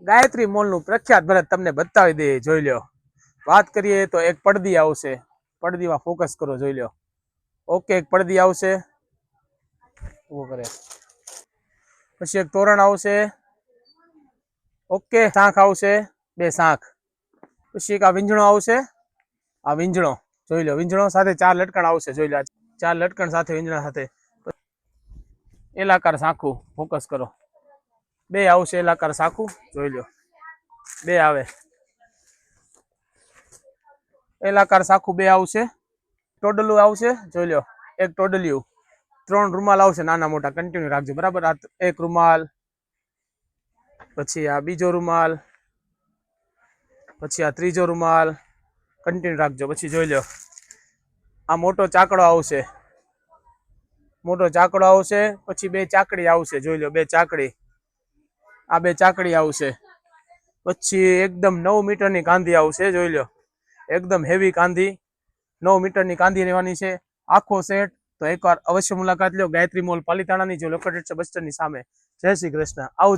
Gayatri mall નું પ્રખ્યાત ભરત તમને બતાવી દે, જોઈ લ્યો. વાત કરીએ તો એક પડદી આવશે, પડદીમાં ફોકસ કરો, જોઈ લ્યો. ઓકે, એક પડદી આવશે, ઉભો કરે. પછી એક તોરણ આવશે, ઓકે. શાંખ આવશે, 2 શાંખ. પછી એક આ વીંજણો આવશે, આ વીંજણો જોઈ લો. વીંજણો સાથે 4 લટકણ આવશે, જોઈ લો. 4 લટકણ સાથે વીંજણા સાથે. એલાકાર શાખું, ફોકસ કરો. 2 આવશે એલાકાર શાખું, જોઈ લો. 2 આવે એલાકાર શાખું, 2 આવશે. ટોડલું આવશે, જોઈ લો. એક ટોડલિયું. 3 રૂમાલ આવશે, નાના મોટા, કન્ટિન્યુ રાખજો, બરાબર. આ એક રૂમાલ, પછી આ બીજો રૂમાલ, પછી આ ત્રીજો રૂમાલ, કન્ટિન્યુ રાખજો. પછી જોઈ લો, આ મોટો ચાકડો આવશે, મોટો ચાકડો આવશે. પછી 2 ચાકડી આવશે, જોઈ લો. 2 ચાકડી, આ 2 ચાકડી આવશે. પછી એકદમ 9 મીટરની કાંધી આવશે, જોઈ લો. એકદમ હેવી કાંધી, 9 મીટરની કાંધી રહેવાની છે, આખો સેટ. તો એકવાર અવશ્ય મુલાકાત લો ગાયત્રી મોલ પાલિતાણાની, જે લોકેટેડ છે બસ સ્ટેન્ડની સામે. જય શ્રી કૃષ્ણ. આવું